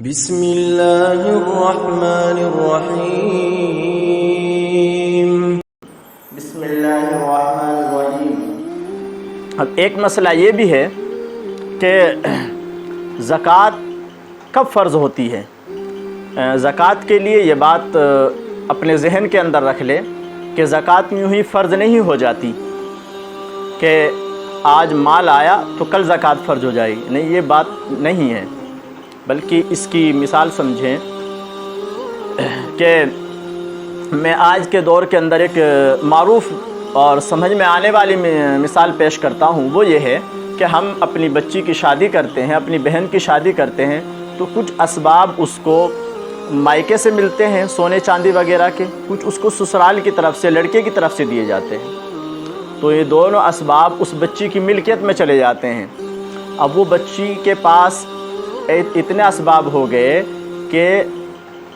بسم اللہ الرحمن الرحیم۔ بسم اللہ الرحمن الرحیم۔ اب ایک مسئلہ یہ بھی ہے کہ زکوٰۃ کب فرض ہوتی ہے۔ زکوٰۃ کے لیے یہ بات اپنے ذہن کے اندر رکھ لے کہ زکوٰۃ یوں ہی فرض نہیں ہو جاتی کہ آج مال آیا تو کل زکوٰۃ فرض ہو جائے گی، نہیں، یہ بات نہیں ہے، بلکہ اس کی مثال سمجھیں کہ میں آج کے دور کے اندر ایک معروف اور سمجھ میں آنے والی مثال پیش کرتا ہوں۔ وہ یہ ہے کہ ہم اپنی بچی کی شادی کرتے ہیں، اپنی بہن کی شادی کرتے ہیں تو کچھ اسباب اس کو مائکے سے ملتے ہیں، سونے چاندی وغیرہ کے، کچھ اس کو سسرال کی طرف سے، لڑکے کی طرف سے دیے جاتے ہیں۔ تو یہ دونوں اسباب اس بچی کی ملکیت میں چلے جاتے ہیں۔ اب وہ بچی کے پاس اتنے اسباب ہو گئے کہ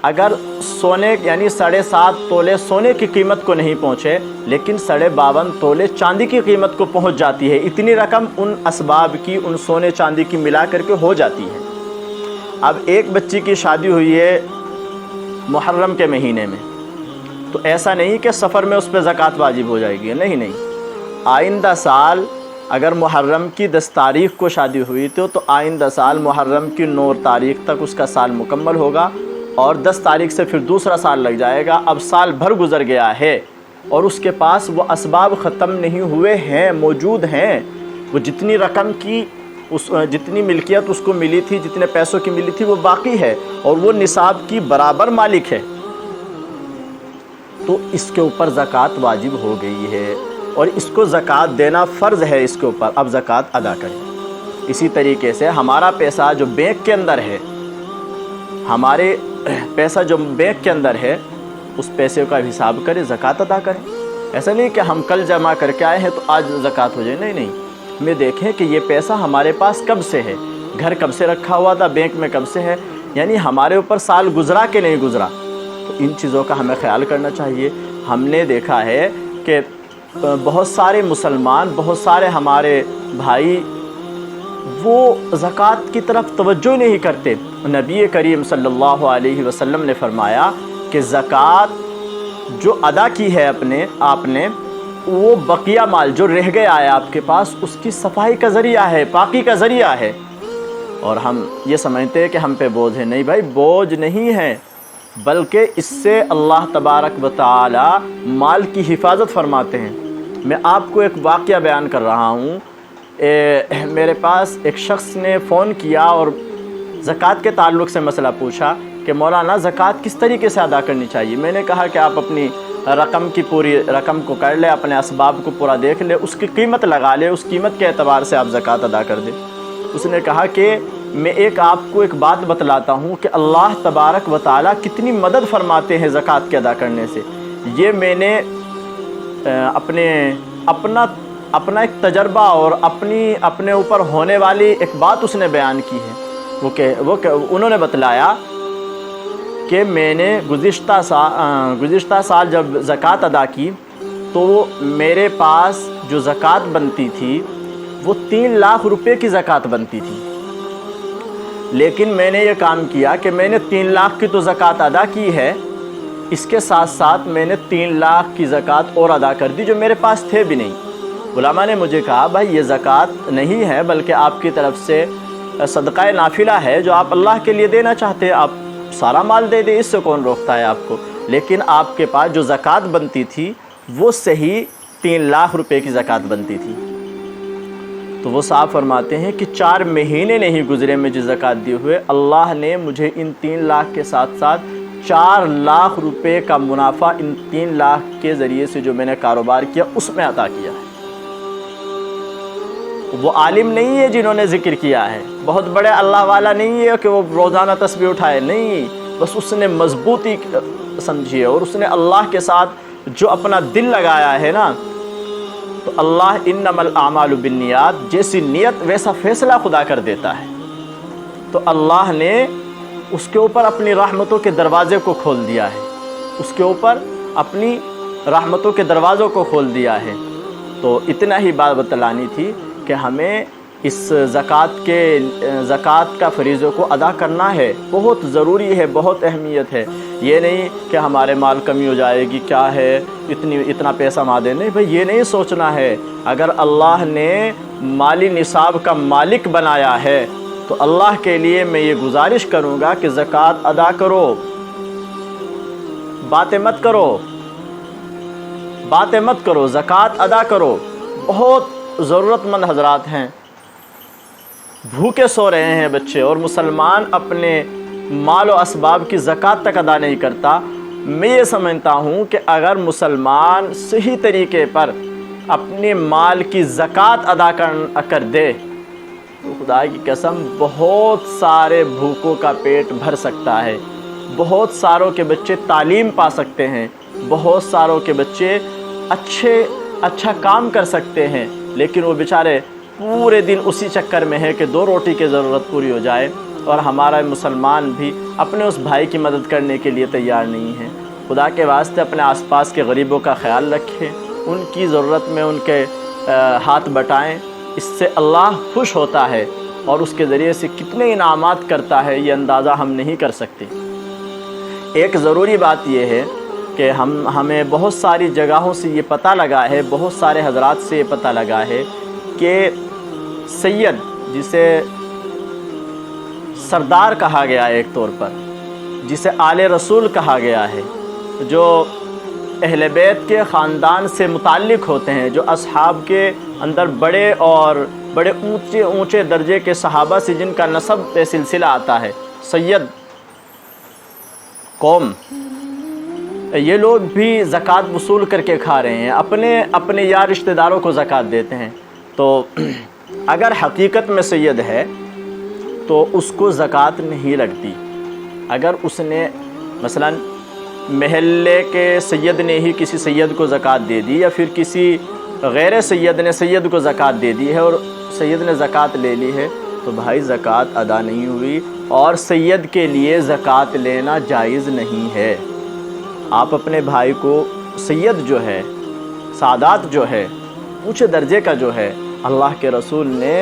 اگر سونے یعنی 7.5 تولے سونے کی قیمت کو نہیں پہنچے لیکن 52.5 تولے چاندی کی قیمت کو پہنچ جاتی ہے، اتنی رقم ان اسباب کی، ان سونے چاندی کی ملا کر کے ہو جاتی ہے۔ اب ایک بچی کی شادی ہوئی ہے محرم کے مہینے میں، تو ایسا نہیں کہ سفر میں اس پہ زکوٰۃ واجب ہو جائے گی، نہیں، آئندہ سال اگر محرم کی 10 تاریخ کو شادی ہوئی تو آئندہ سال محرم کی 9 تاریخ تک اس کا سال مکمل ہوگا، اور 10 تاریخ سے پھر دوسرا سال لگ جائے گا۔ اب سال بھر گزر گیا ہے اور اس کے پاس وہ اسباب ختم نہیں ہوئے ہیں، موجود ہیں۔ وہ جتنی رقم کی جتنی ملکیت اس کو ملی تھی، جتنے پیسوں کی ملی تھی، وہ باقی ہے اور وہ نصاب کی برابر مالک ہے، تو اس کے اوپر زکوٰۃ واجب ہو گئی ہے اور اس کو زکوٰۃ دینا فرض ہے اس کے اوپر۔ اب زکوٰۃ ادا کریں۔ اسی طریقے سے ہمارا پیسہ جو بینک کے اندر ہے، ہمارے پیسہ جو بینک کے اندر ہے، اس پیسے کا حساب کریں، زکوٰۃ ادا کریں۔ ایسا نہیں کہ ہم کل جمع کر کے آئے ہیں تو آج زکوٰۃ ہو جائے، نہیں، ہمیں دیکھیں کہ یہ پیسہ ہمارے پاس کب سے ہے، گھر کب سے رکھا ہوا تھا، بینک میں کب سے ہے، یعنی ہمارے اوپر سال گزرا کہ نہیں گزرا۔ تو ان چیزوں کا ہمیں خیال کرنا چاہیے۔ ہم نے دیکھا ہے کہ بہت سارے مسلمان، بہت سارے ہمارے بھائی وہ زکوٰۃ کی طرف توجہ نہیں کرتے۔ نبی کریم صلی اللہ علیہ وسلم نے فرمایا کہ زکوٰۃ جو ادا کی ہے آپ نے، وہ بقیہ مال جو رہ گیا ہے آپ کے پاس، اس کی صفائی کا ذریعہ ہے، پاکی کا ذریعہ ہے۔ اور ہم یہ سمجھتے ہیں کہ ہم پہ بوجھ ہے، نہیں بھائی، بوجھ نہیں ہے، بلکہ اس سے اللہ تبارک و تعالی مال کی حفاظت فرماتے ہیں۔ میں آپ کو ایک واقعہ بیان کر رہا ہوں۔ میرے پاس ایک شخص نے فون کیا اور زکوٰۃ کے تعلق سے مسئلہ پوچھا کہ مولانا زکوٰۃ کس طریقے سے ادا کرنی چاہیے۔ میں نے کہا کہ آپ اپنی رقم کی پوری رقم کو کر لیں، اپنے اسباب کو پورا دیکھ لیں، اس کی قیمت لگا لیں، اس قیمت کے اعتبار سے آپ زکوٰۃ ادا کر دیں۔ اس نے کہا کہ میں آپ کو ایک بات بتلاتا ہوں کہ اللہ تبارک و تعالیٰ کتنی مدد فرماتے ہیں زکوٰۃ کے ادا کرنے سے۔ یہ میں نے اپنا ایک تجربہ اور اپنے اوپر ہونے والی ایک بات اس نے بیان کی ہے۔ انہوں نے بتلایا کہ میں نے گزشتہ سال جب زکوٰۃ ادا کی تو میرے پاس جو زکوٰۃ بنتی تھی وہ 3 لاکھ روپے کی زکوٰۃ بنتی تھی، لیکن میں نے یہ کام کیا کہ میں نے 3 لاکھ کی تو زکوٰۃ ادا کی ہے، اس کے ساتھ ساتھ میں نے 3 لاکھ کی زکوٰۃ اور ادا کر دی جو میرے پاس تھے بھی نہیں۔ علماء نے مجھے کہا بھائی یہ زکوٰۃ نہیں ہے بلکہ آپ کی طرف سے صدقہ نافلہ ہے جو آپ اللہ کے لیے دینا چاہتے ہیں، آپ سارا مال دے دیں، اس سے کون روکتا ہے آپ کو، لیکن آپ کے پاس جو زکوٰۃ بنتی تھی وہ صحیح 3 لاکھ روپے کی زکوٰۃ بنتی تھی۔ تو وہ صاحب فرماتے ہیں کہ 4 مہینے نہیں گزرے مجھے زکوٰۃ دیے ہوئے، اللہ نے مجھے ان 3 لاکھ کے ساتھ ساتھ 4 لاکھ روپے کا منافع ان 3 لاکھ کے ذریعے سے جو میں نے کاروبار کیا اس میں عطا کیا ہے۔ وہ عالم نہیں ہے جنہوں نے ذکر کیا ہے، بہت بڑے اللہ والا نہیں ہے کہ وہ روزانہ تسبیح اٹھائے، نہیں، بس اس نے مضبوطی سمجھی ہے اور اس نے اللہ کے ساتھ جو اپنا دل لگایا ہے نا، تو اللہ انما الاعمال بالنیات، جیسی نیت ویسا فیصلہ خدا کر دیتا ہے۔ تو اللہ نے اس کے اوپر اپنی رحمتوں کے دروازے کو کھول دیا ہے، اس کے اوپر اپنی رحمتوں کے دروازوں کو کھول دیا ہے۔ تو اتنا ہی بات بتلانی تھی کہ ہمیں اس زکوٰۃ کا فریضے کو ادا کرنا ہے، بہت ضروری ہے، بہت اہمیت ہے۔ یہ نہیں کہ ہمارے مال کمی ہو جائے گی، کیا ہے اتنا پیسہ ماں دے، نہیں بھائی، یہ نہیں سوچنا ہے۔ اگر اللہ نے مالی نصاب کا مالک بنایا ہے تو اللہ کے لیے میں یہ گزارش کروں گا کہ زکوٰۃ ادا کرو، باتیں مت کرو، زکوٰۃ ادا کرو۔ بہت ضرورت مند حضرات ہیں، بھوکے سو رہے ہیں بچے، اور مسلمان اپنے مال و اسباب کی زکوٰۃ تک ادا نہیں کرتا۔ میں یہ سمجھتا ہوں کہ اگر مسلمان صحیح طریقے پر اپنے مال کی زکوٰۃ ادا کر دے تو خدا کی قسم بہت سارے بھوکوں کا پیٹ بھر سکتا ہے، بہت ساروں کے بچے تعلیم پا سکتے ہیں، بہت ساروں کے بچے اچھا کام کر سکتے ہیں، لیکن وہ بیچارے پورے دن اسی چکر میں ہے کہ 2 روٹی کی ضرورت پوری ہو جائے، اور ہمارا مسلمان بھی اپنے اس بھائی کی مدد کرنے کے لیے تیار نہیں ہے۔ خدا کے واسطے اپنے آس پاس کے غریبوں کا خیال رکھیں، ان کی ضرورت میں ان کے ہاتھ بٹائیں، اس سے اللہ خوش ہوتا ہے، اور اس کے ذریعے سے کتنے انعامات کرتا ہے یہ اندازہ ہم نہیں کر سکتے۔ ایک ضروری بات یہ ہے کہ ہمیں بہت ساری جگہوں سے یہ پتہ لگا ہے، بہت سارے حضرات سے یہ پتہ لگا ہے کہ سید، جسے سردار کہا گیا ہے ایک طور پر، جسے آل رسول کہا گیا ہے، جو اہل بیت کے خاندان سے متعلق ہوتے ہیں، جو اصحاب کے اندر بڑے اونچے درجے کے صحابہ سے جن کا نسب سلسلہ آتا ہے، سید قوم، یہ لوگ بھی زکوٰۃ وصول کر کے کھا رہے ہیں، اپنے یا رشتہ داروں کو زکوٰۃ دیتے ہیں۔ تو اگر حقیقت میں سید ہے تو اس کو زکوٰۃ نہیں لگتی۔ اگر اس نے مثلا محلے کے سید نے ہی کسی سید کو زکوٰۃ دے دی، یا پھر کسی غیر سید نے سید کو زکوٰۃ دے دی ہے اور سید نے زکوٰۃ لے لی ہے، تو بھائی زکوٰۃ ادا نہیں ہوئی، اور سید کے لیے زکوٰۃ لینا جائز نہیں ہے۔ آپ اپنے بھائی کو، سید جو ہے، سادات جو ہے، اونچے درجے کا جو ہے، اللہ کے رسول نے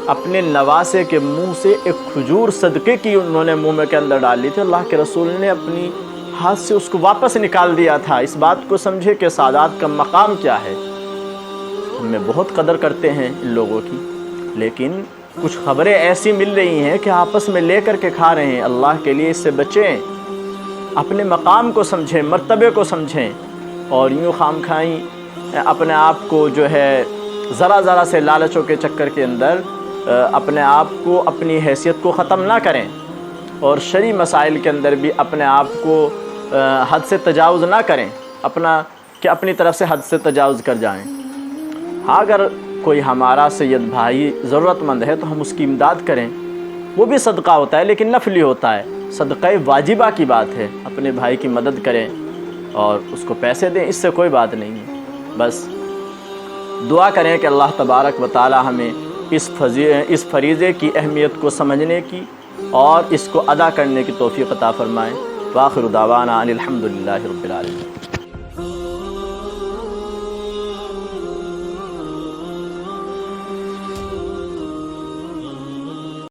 اپنے نواسے کے منہ سے ایک کھجور صدقے کی انہوں نے منہ میں کے اندر ڈال لی تھی، اللہ کے رسول نے اپنی ہاتھ سے اس کو واپس نکال دیا تھا۔ اس بات کو سمجھے کہ سادات کا مقام کیا ہے۔ ہم بہت قدر کرتے ہیں ان لوگوں کی، لیکن کچھ خبریں ایسی مل رہی ہیں کہ آپس میں لے کر کے کھا رہے ہیں۔ اللہ کے لیے اس سے بچیں، اپنے مقام کو سمجھیں، مرتبے کو سمجھیں، اور یوں خام کھائیں اپنے آپ کو جو ہے ذرا سے لالچوں کے چکر کے اندر اپنے آپ کو، اپنی حیثیت کو ختم نہ کریں، اور شرعی مسائل کے اندر بھی اپنے آپ کو حد سے تجاوز نہ کریں، اپنی طرف سے حد سے تجاوز کر جائیں۔ ہاں، اگر کوئی ہمارا سید بھائی ضرورت مند ہے تو ہم اس کی امداد کریں، وہ بھی صدقہ ہوتا ہے لیکن نفلی ہوتا ہے، صدقہ واجبہ کی بات ہے۔ اپنے بھائی کی مدد کریں اور اس کو پیسے دیں، اس سے کوئی بات نہیں ہے۔ بس دعا کریں کہ اللہ تبارک و تعالی ہمیں اس فریضے کی اہمیت کو سمجھنے کی اور اس کو ادا کرنے کی توفیق عطا فرمائیں۔ وآخر دعوانا ان الحمد للہ رب العالمین۔